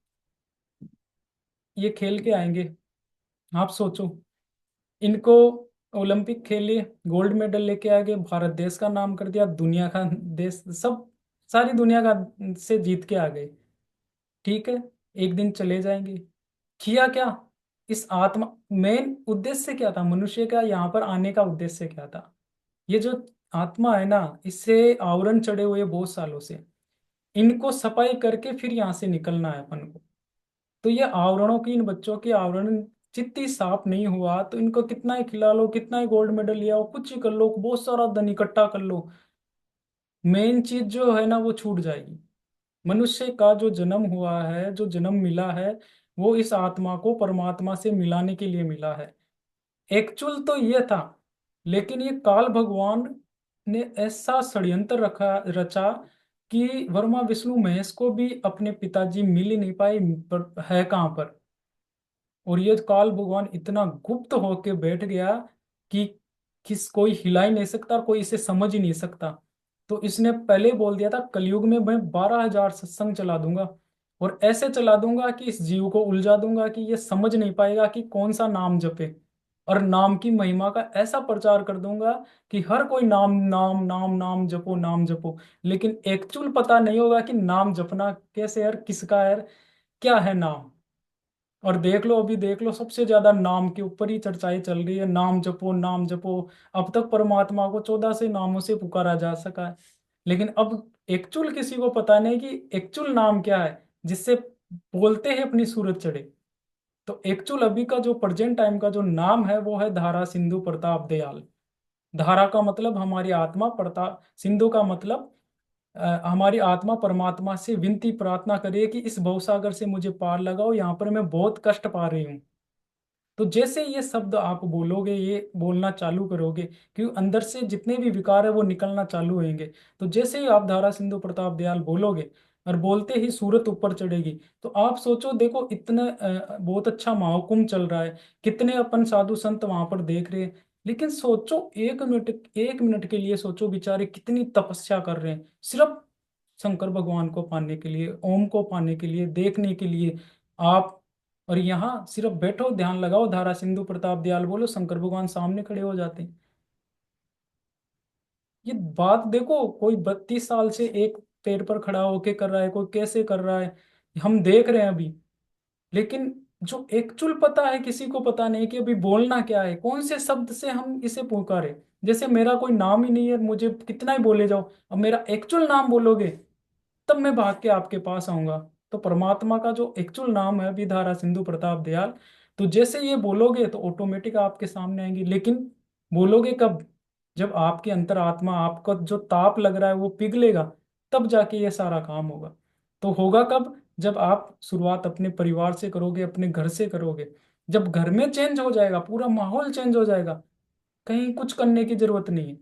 ये खेल के आएंगे। आप सोचो, इनको ओलंपिक खेले, गोल्ड मेडल लेके आ गए, भारत देश का नाम कर दिया, दुनिया का देश सब, सारी दुनिया का से जीत के आ गए। ठीक है, एक दिन चले जाएंगे। किया क्या? इस आत्मा, मेन उद्देश्य क्या था मनुष्य का यहाँ पर आने का उद्देश्य क्या था? ये जो आत्मा है ना, इससे आवरण चढ़े हुए बहुत सालों से, इनको सफाई करके फिर यहाँ से निकलना है अपन को। तो ये आवरणों की, इन बच्चों के आवरण चित्ती साफ नहीं हुआ तो इनको कितना ही खिला लो, कितना ही गोल्ड मेडल लिया हो, कुछ ही कर लो, बहुत सारा धन इकट्ठा कर लो, मेन चीज जो है ना वो छूट जाएगी। मनुष्य का जो जन्म हुआ है, जो जन्म मिला है, वो इस आत्मा को परमात्मा से मिलाने के लिए मिला है। एक्चुअल तो ये था, लेकिन ये काल भगवान ने ऐसा षड्यंत्र रचा कि वर्मा विष्णु महेश को भी अपने पिताजी मिल ही नहीं पाए, पर है कहाँ पर। और ये काल भगवान इतना गुप्त होके बैठ गया कि कोई हिला ही नहीं सकता, कोई इसे समझ ही नहीं सकता। तो इसने पहले ही बोल दिया था, कलयुग में मैं 12,000 सत्संग चला दूंगा, और ऐसे चला दूंगा कि इस जीव को उलझा दूंगा कि ये समझ नहीं पाएगा कि कौन सा नाम जपे। और नाम की महिमा का ऐसा प्रचार कर दूंगा कि हर कोई नाम नाम नाम नाम जपो, नाम जपो। लेकिन एक्चुअल पता नहीं होगा कि नाम जपना कैसे है, किसका है, क्या है नाम। और देख लो, अभी देख लो, सबसे ज्यादा नाम के ऊपर ही चर्चाएं चल रही है, नाम जपो, नाम जपो। अब तक परमात्मा को 14 से नामों से पुकारा जा सका है, लेकिन अब एक्चुअल किसी को पता नहीं कि एक्चुअल नाम क्या है, जिससे बोलते हैं अपनी सूरत चढ़े। तो एक्चुअल अभी का जो प्रेजेंट टाइम का जो नाम है वो है धारा सिंधु प्रताप दयाल। धारा का मतलब हमारी आत्मा, प्रताप सिंधु का मतलब हमारी आत्मा परमात्मा से विनती प्रार्थना करे कि इस भवसागर से मुझे पार लगाओ, यहाँ पर मैं बहुत कष्ट पा रही हूँ। तो जैसे ये शब्द आप बोलोगे, ये बोलना चालू करोगे, क्योंकि अंदर से जितने भी विकार है वो निकलना चालू होंगे। तो जैसे ही आप धारा सिंधु प्रताप दयाल बोलोगे, और बोलते ही सूरत ऊपर चढ़ेगी। तो आप सोचो, देखो इतना बहुत अच्छा महाकुंभ चल रहा है, कितने अपन साधु संत वहां पर देख रहे हैं। लेकिन सोचो, 1 मिनट, 1 मिनट के लिए सोचो, बेचारे कितनी तपस्या कर रहे हैं सिर्फ शंकर भगवान को पाने के लिए, ओम को पाने के लिए, देखने के लिए। आप और यहाँ सिर्फ बैठो, ध्यान लगाओ, धारा सिंधु प्रताप दयाल बोलो, शंकर भगवान सामने खड़े हो जाते हैं। ये बात देखो, कोई 32 साल से एक पैर पर खड़ा होके कर रहा है, कोई कैसे कर रहा है, हम देख रहे हैं अभी। लेकिन जो एक्चुअल पता है, किसी को पता नहीं कि अभी बोलना क्या है, कौन से शब्द से हम इसे पुकारे। जैसे मेरा कोई नाम ही नहीं है, मुझे कितना ही बोले जाओ, अब मेरा एक्चुअल नाम बोलोगे तब मैं भाग के आपके पास आऊंगा। तो परमात्मा का जो एक्चुअल नाम है विधारा सिंधु प्रताप दयाल, तो जैसे ये बोलोगे तो ऑटोमेटिक आपके सामने आएंगी। लेकिन बोलोगे कब? जब आपके अंतर आत्मा, आपका जो ताप लग रहा है वो पिघलेगा, तब जाके ये सारा काम होगा। तो होगा कब? जब आप शुरुआत अपने परिवार से करोगे, अपने घर से करोगे। जब घर में चेंज हो जाएगा, पूरा माहौल चेंज हो जाएगा, कहीं कुछ करने की जरूरत नहीं है।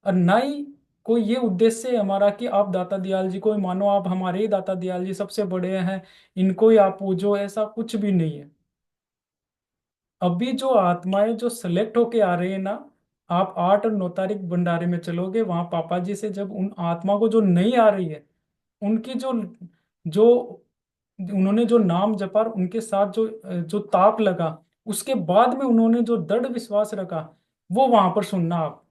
और ना ही कोई ये उद्देश्य है हमारा कि आप दाता दयाल जी को ही मानो, आप हमारे ही दाता दयाल जी सबसे बड़े हैं, इनको ही आप पूजो, ऐसा कुछ भी नहीं है। अभी जो आत्माएं जो सेलेक्ट होके आ रही है ना, आप 8 और 9 तारीख भंडारे में चलोगे, वहां पापा जी से जब उन आत्मा को जो नहीं आ रही है, उनकी जो जो उन्होंने जो नाम जपा और उनके साथ जो ताप लगा, उसके बाद में उन्होंने जो दृढ़ विश्वास रखा, वो वहां पर सुनना आप,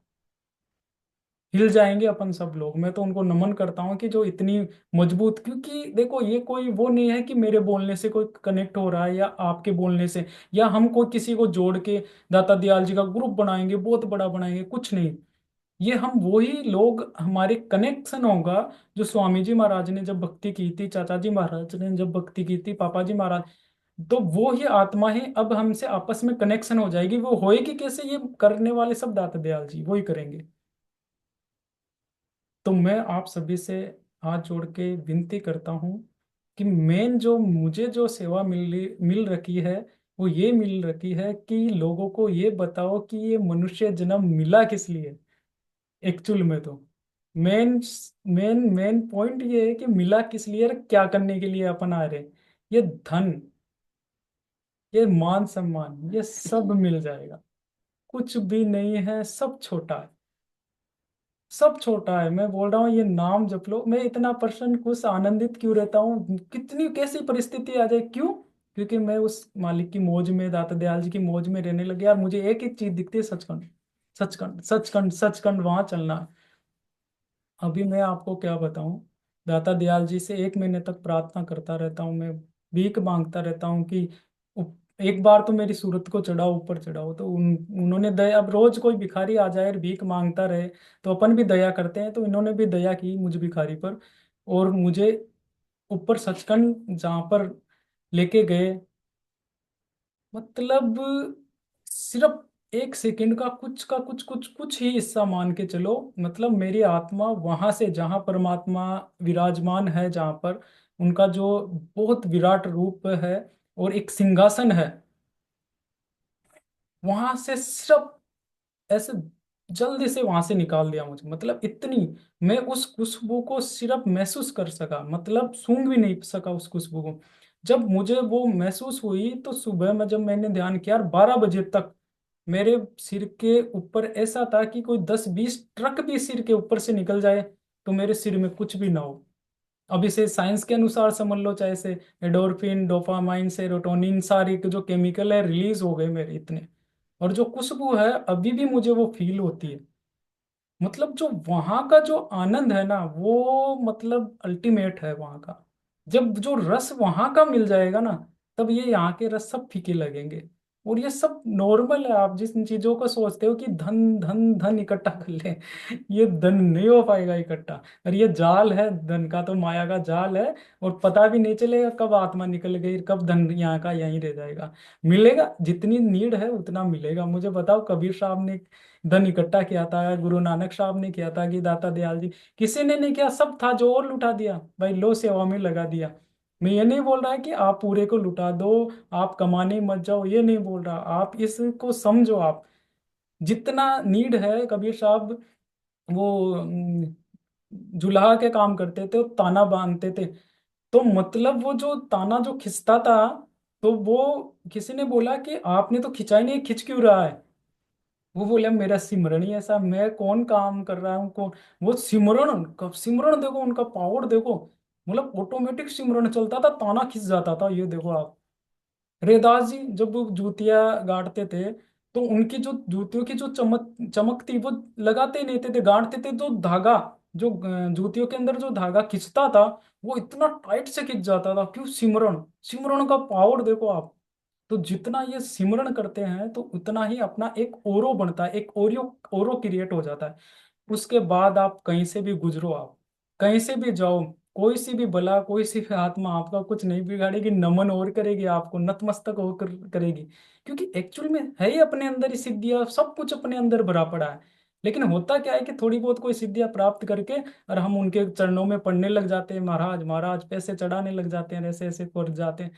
हिल जाएंगे अपन सब लोग। मैं तो उनको नमन करता हूँ कि जो इतनी मजबूत, क्योंकि देखो ये कोई वो नहीं है कि मेरे बोलने से कोई कनेक्ट हो रहा है या आपके बोलने से, या हम कोई किसी को जोड़ के दाता दयाल जी का ग्रुप बनाएंगे, बहुत बड़ा बनाएंगे, कुछ नहीं। ये हम वही लोग, हमारे कनेक्शन होगा। जो स्वामी जी महाराज ने जब भक्ति की थी, चाचा जी महाराज ने जब भक्ति की थी, पापा जी महाराज, तो वो ही आत्मा है, अब हमसे आपस में कनेक्शन हो जाएगी। वो होएगी कैसे? ये करने वाले सब दाता दयाल जी वही करेंगे। तो मैं आप सभी से हाथ जोड़ के विनती करता हूँ कि मेन जो मुझे जो सेवा मिल रखी है, वो ये मिल रखी है कि लोगों को ये बताओ कि ये मनुष्य जन्म मिला किस लिए। एक्चुअल में तो मेन मेन मेन पॉइंट ये है कि मिला किस लिए और क्या करने के लिए अपन आ रहे हैं। ये धन, ये मान सम्मान, ये सब मिल जाएगा। कुछ भी नहीं है, सब छोटा है, सब छोटा है। मैं बोल रहा हूँ ये नाम जप लो। मैं इतना प्रसन्न, खुश, आनंदित क्यों रहता हूँ, कितनी कैसी परिस्थिति आ जाए, क्यों? क्योंकि मैं उस मालिक की मौज में, दाता दयाल जी की मौज में रहने लगे। यार मुझे एक एक चीज दिखती है, सचखंड, सचखंड, सचखंड, सचखंड, वहां चलना है। अभी मैं आपको क्या बताऊं, दाता दयाल जी से 1 महीने तक प्रार्थना करता रहता हूँ मैं, भीख मांगता रहता हूँ कि एक बार तो मेरी सूरत को चढ़ाओ, ऊपर चढ़ाओ। तो उन्होंने दया, अब रोज कोई भिखारी आ जाए और भीख मांगता रहे, तो अपन भी दया करते हैं, तो इन्होंने भी दया की मुझ भिखारी पर, और मुझे ऊपर सचखंड जहाँ पर लेके गए। मतलब सिर्फ 1 सेकंड का कुछ ही हिस्सा मान के चलो, मतलब मेरी आत्मा वहां से, जहां परमात्मा विराजमान है, जहां पर उनका जो बहुत विराट रूप है और एक सिंहासन है, वहां से सिर्फ ऐसे जल्दी से वहां से निकाल दिया मुझे। मतलब इतनी, मैं उस खुशबू को सिर्फ महसूस कर सका, मतलब सूंघ भी नहीं सका उस खुशबू को। जब मुझे वो महसूस हुई, तो सुबह में जब मैंने ध्यान किया, 12 बजे तक मेरे सिर के ऊपर ऐसा था कि कोई 10-20 ट्रक भी सिर के ऊपर से निकल जाए तो मेरे सिर में कुछ भी ना हो। अब इसे साइंस के अनुसार समझ लो, चाहे से एडोरफिन, डोपामाइन, सेरोटोनिन, सारे के जो केमिकल है रिलीज हो गए मेरे इतने। और जो खुशबू है अभी भी मुझे वो फील होती है। मतलब जो वहां का जो आनंद है ना, वो मतलब अल्टीमेट है वहां का। जब जो रस वहां का मिल जाएगा ना, तब ये यहाँ के रस सब फीके लगेंगे। और ये सब नॉर्मल है। आप जिस चीजों को सोचते हो कि धन धन धन इकट्ठा कर ले, ये धन नहीं हो पाएगा इकट्ठा। और ये जाल है धन का, तो माया का जाल है। और पता भी नहीं चलेगा कब आत्मा निकल गई, कब धन यहाँ का यहीं रह जाएगा। मिलेगा जितनी नीड है उतना मिलेगा। मुझे बताओ, कबीर साहब ने धन इकट्ठा किया था, गुरु नानक साहब ने किया था, कि दाता दयाल जी, किसी ने नहीं किया। सब था जो और लुटा दिया भाई, लो सेवा में लगा दिया। मैं ये नहीं बोल रहा है कि आप पूरे को लुटा दो, आप कमाने मत जाओ, ये नहीं बोल रहा। आप इसको समझो, आप जितना नीड है। कबीर साहब वो जुलाहा के काम करते थे, ताना बांधते थे। तो मतलब वो जो ताना जो खिंचता था, तो वो किसी ने बोला कि आपने तो खिंचाई नहीं, खिंच क्यों रहा है? वो बोले मेरा सिमरन ही ऐसा, मैं कौन काम कर रहा हूँ कौन। वो सिमरन, कब सिमरन देखो, उनका पावर देखो। मतलब ऑटोमेटिक सिमरन चलता था, ताना खिंच जाता था। ये देखो आप, रेदास जी जब वो जूतियां गाड़ते थे, तो उनकी जो जूतियों की जो चमक चमक थी, वो लगाते ही नहीं थे, गाड़ते थे। जो धागा, जो जूतियों के अंदर जो धागा खिंचता था, वो इतना टाइट से खिंच जाता था। क्यों? सिमरन, सिमरन का पावर देखो आप। तो जितना ये सिमरन करते हैं, तो उतना ही अपना एक ओरो बनता है, एक ओरियो, ओरो क्रिएट हो जाता है। उसके बाद आप कहीं से भी गुजरो, आप कहीं से भी जाओ, कोई सी भी बला, कोई सी भी आत्मा आपका कुछ नहीं बिगाड़ेगी, नमन और करेगी, आपको नतमस्तक होकर करेगी। क्योंकि एक्चुअल में है ही अपने अंदर ही सिद्धियां, सब कुछ अपने अंदर भरा पड़ा है। लेकिन होता क्या है कि थोड़ी बहुत कोई सिद्धियां प्राप्त करके और हम उनके चरणों में पड़ने लग जाते हैं, महाराज महाराज पैसे चढ़ाने लग जाते हैं, ऐसे ऐसे कर जाते हैं।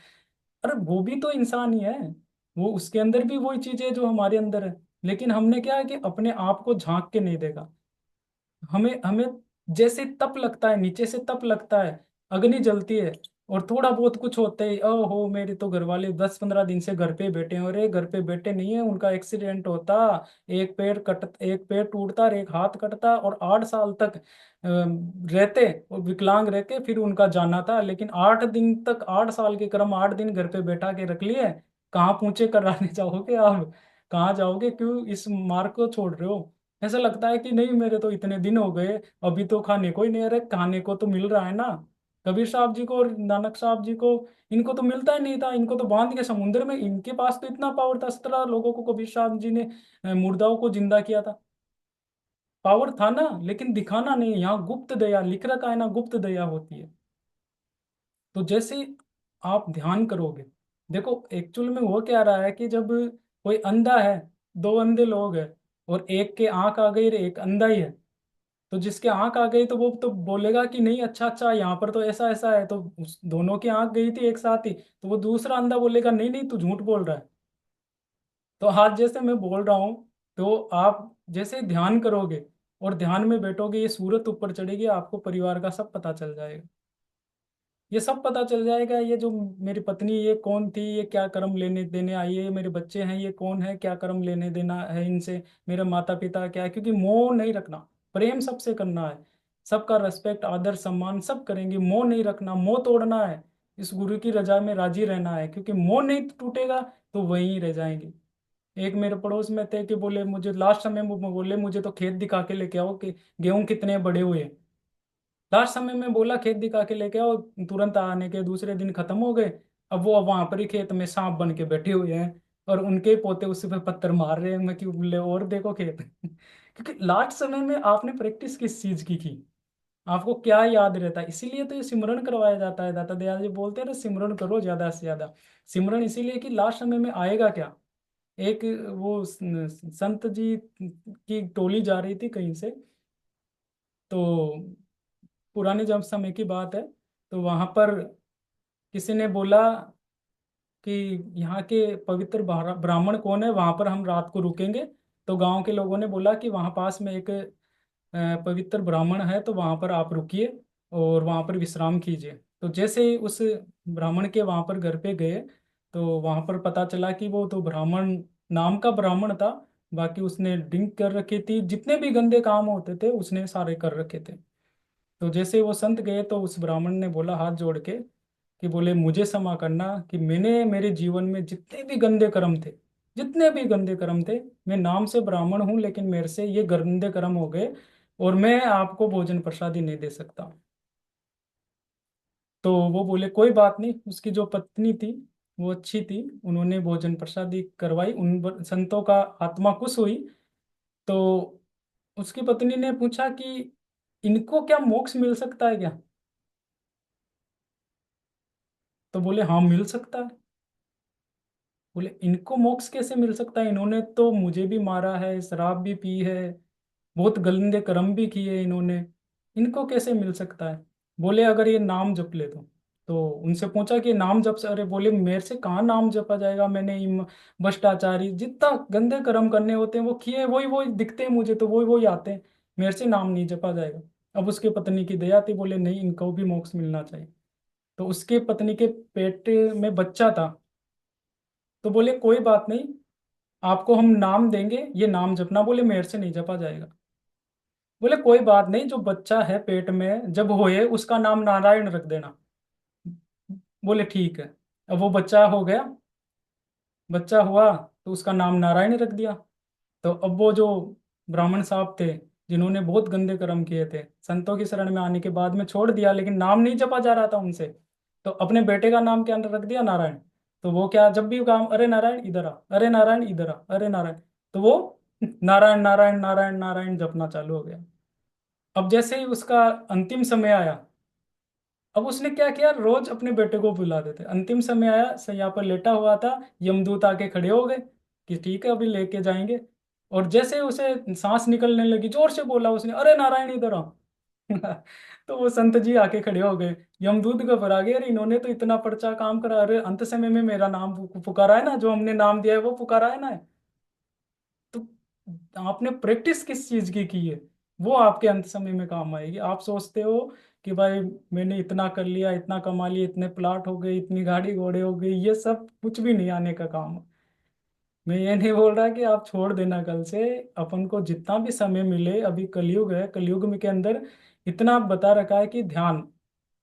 अरे वो भी तो इंसान ही है, वो उसके अंदर भी वही चीज है जो हमारे अंदर है। लेकिन हमने क्या है कि अपने आप को झांक के नहीं देखा। हमें हमें जैसे तप लगता है, नीचे से तप लगता है, अग्नि जलती है, और थोड़ा बहुत कुछ होते ही ओहो मेरे तो घर वाले 10-15 दिन से घर पे बैठे हैं, अरे घर पे बैठे नहीं है, उनका एक्सीडेंट होता, एक पैर टूटता और एक हाथ कटता, और 8 साल तक रहते और विकलांग रह के फिर उनका जाना था। लेकिन 8 दिन तक, 8 साल के क्रम 8 दिन घर पे बैठा के रख लिए। कहाँ पूछे कराने जाओगे आप, कहाँ जाओगे, क्यों इस मार्ग को छोड़ रहे हो? ऐसा लगता है कि नहीं मेरे तो इतने दिन हो गए, अभी तो खाने को ही नहीं, अरे खाने को तो मिल रहा है ना। कबीर साहब जी को और नानक साहब जी को, इनको तो मिलता ही नहीं था, इनको तो बांध के समुद्र में, इनके पास तो इतना पावर था, 17 लोगों को कबीर साहब जी ने मुर्दाओं को जिंदा किया था। पावर था ना, लेकिन दिखाना नहीं। यहाँ गुप्त दया लिख रखा है ना, गुप्त दया होती है। तो जैसे आप ध्यान करोगे, देखो एक्चुअल में वो क्या रहा है कि जब कोई अंधा है, दो अंधे लोग हैं, और एक के आंख आ गई और एक अंधा ही है, तो जिसके आंख आ गई तो वो तो बोलेगा कि नहीं अच्छा अच्छा यहाँ पर तो ऐसा ऐसा है, तो उस दोनों की आंख गई थी एक साथ ही, तो वो दूसरा अंधा बोलेगा नहीं नहीं तू झूठ बोल रहा है। तो आज जैसे मैं बोल रहा हूँ, तो आप जैसे ध्यान करोगे और ध्यान में बैठोगे, ये सूरत ऊपर चढ़ेगी, आपको परिवार का सब पता चल जाएगा। ये सब पता चल जाएगा, ये जो मेरी पत्नी ये कौन थी, ये क्या कर्म लेने देने आई है, ये मेरे बच्चे हैं ये कौन है, क्या कर्म लेने देना है इनसे, मेरे माता पिता क्या है। क्योंकि मोह नहीं रखना, प्रेम सबसे करना है, सबका रेस्पेक्ट आदर सम्मान सब करेंगे, मोह नहीं रखना, मोह तोड़ना है, इस गुरु की रजा में राजी रहना है, क्योंकि मोह नहीं टूटेगा तो वहीं रह जाएंगे। एक मेरे पड़ोस में थे कि बोले मुझे लास्ट समय में बोले मुझे तो खेत दिखा के लेके आओ कि गेहूं कितने बड़े हुए। लास्ट समय में बोला खेत दिखा के लेके आओ, तुरंत आने के दूसरे दिन खत्म हो गए। अब वो वहां पर ही खेत में सांप बन के बैठे हुए हैं, और उनके पोते उस पे पत्थर मार रहे हैं। मैं क्यों बोले और देखो खेत क्योंकि लास्ट समय में आपने प्रैक्टिस किस चीज की आपको क्या याद रहता है। इसीलिए तो ये सिमरन करवाया जाता है, दाता दयाल जी बोलते हैं ना सिमरन करो ज्यादा से ज्यादा। सिमरन इसीलिए कि लास्ट समय में आएगा क्या। एक वो संत जी की टोली जा रही थी कहीं से, तो पुराने जब समय की बात है, तो वहां पर किसी ने बोला कि यहाँ के पवित्र ब्राह्मण कौन है, वहां पर हम रात को रुकेंगे। तो गांव के लोगों ने बोला कि वहां पास में एक पवित्र ब्राह्मण है, तो वहां पर आप रुकिए और वहां पर विश्राम कीजिए। तो जैसे ही उस ब्राह्मण के वहां पर घर पे गए, तो वहां पर पता चला कि वो तो ब्राह्मण नाम का ब्राह्मण था, बाकी उसने ड्रिंक कर रखी थी, जितने भी गंदे काम होते थे उसने सारे कर रखे थे। तो जैसे वो संत गए, तो उस ब्राह्मण ने बोला हाथ जोड़ के कि बोले मुझे क्षमा करना कि मैंने मेरे जीवन में जितने भी गंदे कर्म थे, जितने भी गंदे कर्म थे, मैं नाम से ब्राह्मण हूँ लेकिन मेरे से ये गंदे कर्म हो गए, और मैं आपको भोजन प्रसादी नहीं दे सकता। तो वो बोले कोई बात नहीं। उसकी जो पत्नी थी वो अच्छी थी, उन्होंने भोजन प्रसादी करवाई, संतों का आत्मा खुश हुई। तो उसकी पत्नी ने पूछा कि इनको क्या मोक्ष मिल सकता है क्या। तो बोले हाँ मिल सकता है। बोले इनको मोक्ष कैसे मिल सकता है, इन्होंने तो मुझे भी मारा है, शराब भी पी है, बहुत गंदे कर्म भी किए इन्होंने, इनको कैसे मिल सकता है। बोले अगर ये नाम जप ले तो उनसे पूछा कि नाम जप से, अरे बोले मेरे से कहाँ नाम जपा जाएगा, मैंने भ्रष्टाचारी जितना गंदे कर्म करने होते हैं वो किए, वही वही दिखते हैं मुझे, तो वही वही आते हैं, मेरे से नाम नहीं जपा जाएगा। अब उसके पत्नी की दया थी, बोले नहीं इनको भी मोक्ष मिलना चाहिए। तो उसके पत्नी के पेट में बच्चा था, तो बोले कोई बात नहीं, आपको हम नाम देंगे, ये नाम जपना। बोले मेरे से नहीं जपा जाएगा। बोले कोई बात नहीं, जो बच्चा है पेट में जब होए उसका नाम नारायण रख देना। बोले ठीक है। अब वो बच्चा हो गया, बच्चा हुआ, तो उसका नाम नारायण रख दिया। तो अब वो जो ब्राह्मण साहब थे जिन्होंने बहुत गंदे कर्म किए थे, संतों की शरण में आने के बाद में छोड़ दिया, लेकिन नाम नहीं जपा जा रहा था उनसे, तो अपने बेटे का नाम क्या रख दिया, नारायण। तो वो क्या जब भी काम, अरे नारायण इधर आ, अरे नारायण इधर आ, अरे नारायण, तो वो नारायण नारायण नारायण नारायण जपना चालू हो गया। अब जैसे ही उसका अंतिम समय आया, अब उसने क्या किया, रोज अपने बेटे को बुला देते। अंतिम समय आया, सैया पर लेटा हुआ था, यमदूत आके खड़े हो गए कि ठीक है अभी लेके जाएंगे। और जैसे उसे सांस निकलने लगी, जोर से बोला उसने, अरे नारायण इधर आओ। तो वो संत जी आके खड़े हो गए, यमदूत घबरा गए, अरे इन्होंने तो इतना पर्चा काम करा, अरे अंत समय में मेरा नाम पुकारा है ना, जो हमने नाम दिया है वो पुकारा है ना। तो आपने प्रैक्टिस किस चीज की है, वो आपके अंत समय में काम आएगी। आप सोचते हो कि भाई मैंने इतना कर लिया, इतना कमा लिया, इतने प्लाट हो गए, इतनी गाड़ी घोड़े हो गई, ये सब कुछ भी नहीं आने का काम। मैं ये नहीं बोल रहा कि आप छोड़ देना कल से। अपन को जितना भी समय मिले, अभी कलयुग है, कलयुग में के अंदर इतना बता रखा है कि ध्यान,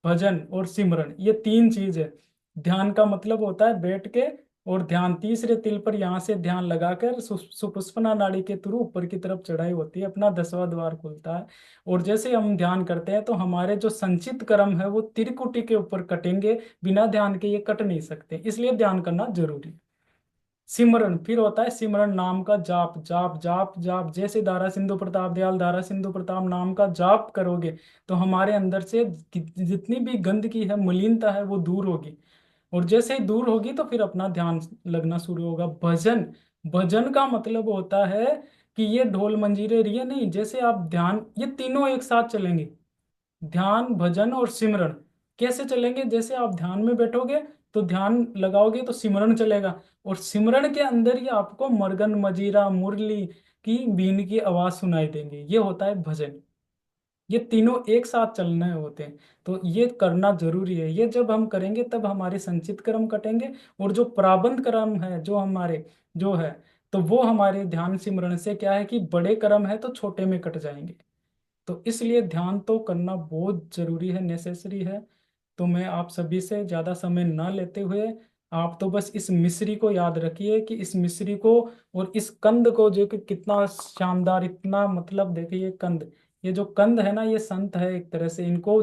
भजन और सिमरन, ये तीन चीज है। ध्यान का मतलब होता है बैठ के, और ध्यान तीसरे तिल पर यहाँ से ध्यान लगाकर सुपुष्पना नाड़ी के थ्रू ऊपर की तरफ चढ़ाई होती है, अपना 10वां द्वार खुलता है। और जैसे हम ध्यान करते हैं तो हमारे जो संचित कर्म है वो त्रिकुटी के ऊपर कटेंगे, बिना ध्यान के ये कट नहीं सकते, इसलिए ध्यान करना जरूरी है। सिमरन फिर होता है सिमरन, नाम का जाप, जाप जाप जाप, जैसे दारा सिंधु प्रताप दयाल, दारा सिंधु प्रताप नाम का जाप करोगे तो हमारे अंदर से जितनी भी गंदगी है, मलिनता है, वो दूर होगी। और जैसे ही दूर होगी तो फिर अपना ध्यान लगना शुरू होगा। भजन, भजन का मतलब होता है कि ये ढोल मंजीरे रिये नहीं, जैसे आप ध्यान, ये तीनों एक साथ चलेंगे, ध्यान भजन और सिमरन। कैसे चलेंगे, जैसे आप ध्यान में बैठोगे तो ध्यान लगाओगे तो सिमरन चलेगा, और सिमरन के अंदर ही आपको मरगन मजीरा मुरली की बीन की आवाज सुनाई देंगी, ये होता है भजन। ये तीनों एक साथ चलने होते हैं, तो ये करना जरूरी है। ये जब हम करेंगे तब हमारे संचित कर्म कटेंगे, और जो प्रारब्ध कर्म है जो हमारे जो है, तो वो हमारे ध्यान सिमरन से क्या है कि बड़े कर्म है तो छोटे में कट जाएंगे। तो इसलिए ध्यान तो करना बहुत जरूरी है, नेसेसरी है। तो मैं आप सभी से ज़्यादा समय ना लेते हुए, आप तो बस इस मिश्री को याद रखिए कि इस मिश्री को और इस कंद को, जो कि कितना शानदार, इतना मतलब देखिए ये कंद, ये जो कंद है ना, ये संत है एक तरह से, इनको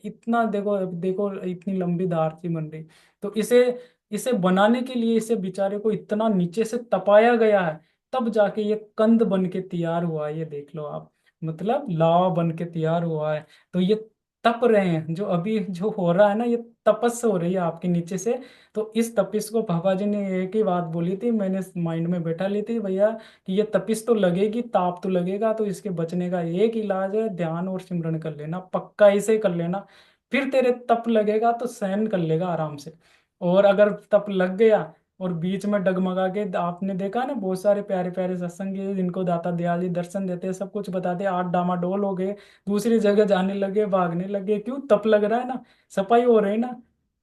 इतना देखो देखो, इतनी लंबी धार सी बन रही। तो इसे इसे बनाने के लिए इसे बेचारे को इतना नीचे से तपाया गया है, तब जाके ये कंद बन के तैयार हुआ है, ये देख लो आप, मतलब लावा बन के तैयार हुआ है। तो ये तप रहे हैं, जो अभी जो हो रहा है ना, ये तपस्या हो रही है आपके नीचे से। तो इस तपिश को पापा जी ने एक ही बात बोली थी, मैंने माइंड में बैठा ली थी भैया, कि ये तपिश तो लगेगी, ताप तो लगेगा, तो इसके बचने का एक इलाज है, ध्यान और सिमरन कर लेना, पक्का इसे कर लेना। फिर तेरे तप लगेगा तो सहन कर लेगा आराम से। और अगर तप लग गया और बीच में डगमगा के, आपने देखा ना बहुत सारे प्यारे प्यारे सत्संगी जिनको दाता दयाल जी दर्शन देते हैं, सब कुछ बताते हैं, आठ डामाडोल हो गए, दूसरी जगह जाने लगे, भागने लगे, क्यों, तप लग रहा है ना, सफाई हो रही है ना।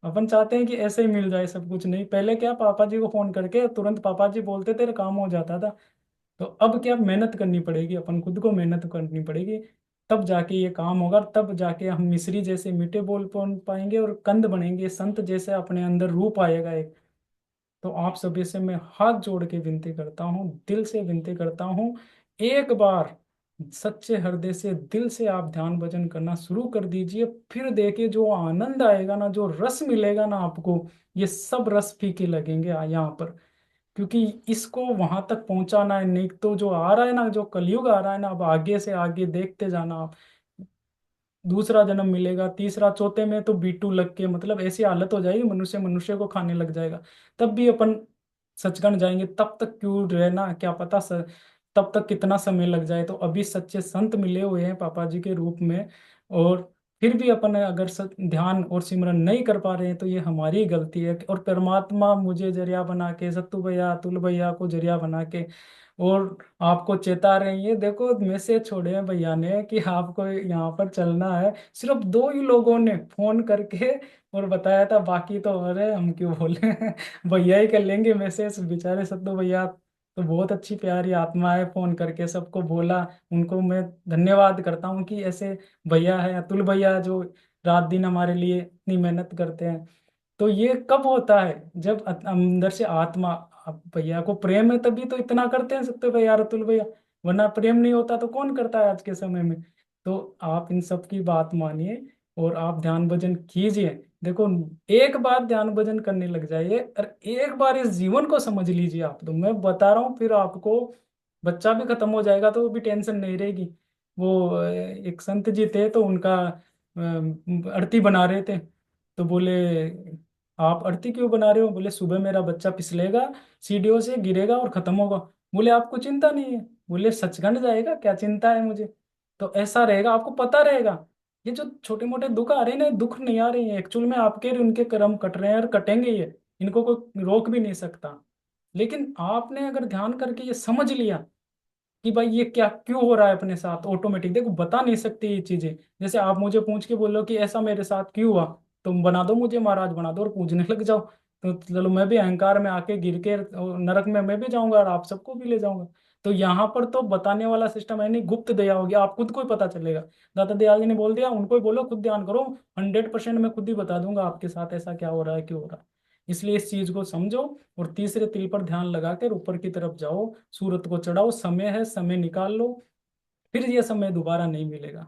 अपन चाहते हैं कि ऐसे ही मिल जाए सब कुछ, नहीं, पहले क्या पापा जी को फोन करके तुरंत पापा जी बोलते तेरे काम हो जाता था। तो अब क्या, मेहनत करनी पड़ेगी, अपन खुद को मेहनत करनी पड़ेगी, तब जाके ये काम होगा, तब जाके हम मिश्री जैसे मीठे बोल पाएंगे और कंद बनेंगे, संत जैसे अपने अंदर रूप आएगा एक। तो आप सभी से मैं हाथ जोड़ के विनती करता हूँ, दिल से विनती करता हूँ, एक बार सच्चे हृदय से, दिल से आप ध्यान भजन करना शुरू कर दीजिए। फिर देखिए जो आनंद आएगा ना, जो रस मिलेगा ना आपको, ये सब रस फीके लगेंगे यहाँ पर। क्योंकि इसको वहां तक पहुंचाना है, नहीं तो जो आ रहा है ना, जो कलयुग आ रहा है ना, अब आगे से आगे देखते जाना आप, दूसरा जन्म मिलेगा, तीसरा, चौथे में तो बीटू लग के, मतलब ऐसी हालत हो जाएगी, मनुष्य मनुष्य को खाने लग जाएगा। तब भी अपन सचखंड जाएंगे, तब तक क्यों रहना, क्या पता तब तक कितना समय लग जाए। तो अभी सच्चे संत मिले हुए हैं पापा जी के रूप में, और फिर भी अपन अगर ध्यान और सिमरन नहीं कर पा रहे हैं तो ये हमारी गलती है। और परमात्मा मुझे जरिया बना के, सत्तू भैया, अतुल भैया को जरिया बना के, और आपको चेता रहे हैं, ये देखो मैसेज छोड़े हैं भैया ने कि आपको यहाँ पर चलना है, सिर्फ दो ही लोगों ने फोन करके और बताया था, बाकी तो अरे हम क्यों बोले। भैया ही कर लेंगे मैसेज, बेचारे सत्तू भैया तो बहुत अच्छी प्यारी आत्मा है, फोन करके सबको बोला। उनको मैं धन्यवाद करता हूँ कि ऐसे भैया है, अतुल भैया, जो रात दिन हमारे लिए इतनी मेहनत करते हैं। तो ये कब होता है, जब अंदर से आत्मा, अब भैया को प्रेम है तभी तो इतना करते हैं सत्य भैया, रतुल भैया, वरना प्रेम नहीं होता तो कौन करता है आज के समय में। तो आप इन सब की बात मानिए और आप ध्यान भजन कीजिए। देखो, एक बार ध्यान भजन करने लग जाइए और एक बार इस जीवन को समझ लीजिए आप, तो मैं बता रहा हूँ, फिर आपको बच्चा भी खत्म हो जाएगा तो भी टेंशन नहीं रहेगी। वो एक संत जी थे, तो उनका आरती बना रहे थे, तो बोले आप आरती क्यों बना रहे हो, बोले सुबह मेरा बच्चा फिसलेगा, सीढ़ियों से गिरेगा और खत्म होगा। बोले आपको चिंता नहीं है, बोले सचखंड जाएगा, क्या चिंता है मुझे। तो ऐसा रहेगा, आपको पता रहेगा ये जो छोटे मोटे दुख आ रहे हैं ना, ये दुख नहीं आ रहे हैं एक्चुअल में, आपके और उनके कर्म कट रहे हैं और कटेंगे ये, इनको कोई रोक भी नहीं सकता। लेकिन आपने अगर ध्यान करके ये समझ लिया कि भाई ये क्या क्यों हो रहा है अपने साथ, ऑटोमेटिक देखो बता नहीं सकती ये चीजें। जैसे आप मुझे पूछ के बोलो कि ऐसा मेरे साथ क्यों हुआ, तुम बना दो मुझे महाराज बना दो और पूजने लग जाओ, तो चलो मैं भी अहंकार में आके गिर के नरक में मैं भी जाऊंगा और आप सबको भी ले जाऊंगा। तो यहाँ पर तो बताने वाला सिस्टम है नहीं, गुप्त दया होगी, आप खुद को ही पता चलेगा। दादा दयाल जी ने बोल दिया, उनको ही बोलो खुद ध्यान करो, 100% मैं खुद ही बता दूंगा आपके साथ ऐसा क्या हो रहा है क्यों हो रहा है। इसलिए इस चीज को समझो और तीसरे तिल पर ध्यान लगा कर ऊपर की तरफ जाओ, सूरत को चढ़ाओ, समय है, समय निकाल लो, फिर ये समय दोबारा नहीं मिलेगा।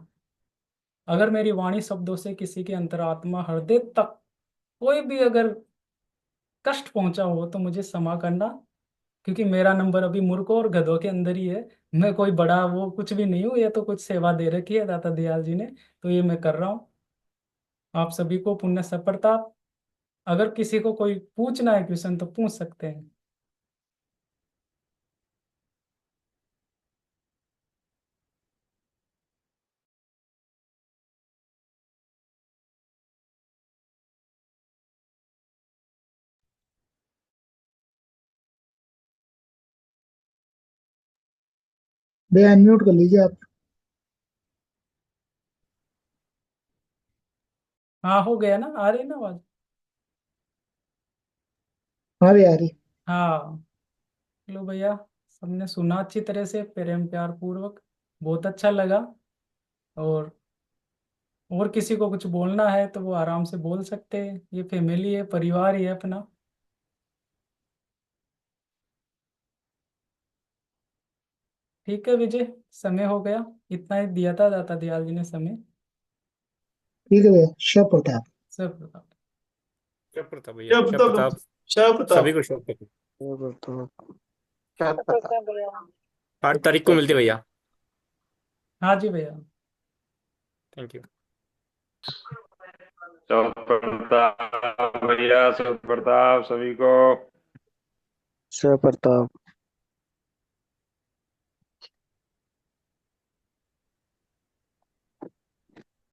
अगर मेरी वाणी शब्दों से किसी के अंतरात्मा हृदय तक कोई भी अगर कष्ट पहुंचा हो तो मुझे क्षमा करना, क्योंकि मेरा नंबर अभी मूर्खों और गधों के अंदर ही है। मैं कोई बड़ा वो कुछ भी नहीं हूँ, ये तो कुछ सेवा दे रखी है दाता दयाल जी ने, तो ये मैं कर रहा हूँ। आप सभी को पुण्य सप्रताप। अगर किसी को कोई पूछना है क्वेश्चन तो पूछ सकते हैं। भैया अनम्यूट कर लीजिए आप। हाँ हो गया ना, आ रही है ना आवाज। हाँ भैया आ रही। हाँ। लो भैया, सबने सुना अच्छी तरह से, प्रेम प्यार पूर्वक, बहुत अच्छा लगा। और किसी को कुछ बोलना है तो वो आराम से बोल सकते हैं, ये फैमिली है, परिवार ही है अपना। ठीक है विजय, समय हो गया, इतना ही दिया था दाता दयाल जी ने समय। ठीक है भैया, शुभ प्रताप। सब बता। क्या प्रताप भैया, क्या क्या प्रताप? प्रताप। क्या सभी प्रताप? को शौक है। तो क्या पता। 8 तारीख को मिलते भैया। हाँ जी भैया। Thank you. शुभ प्रताप भैया, शुभ प्रताप सभी को। शुभ प्रताप।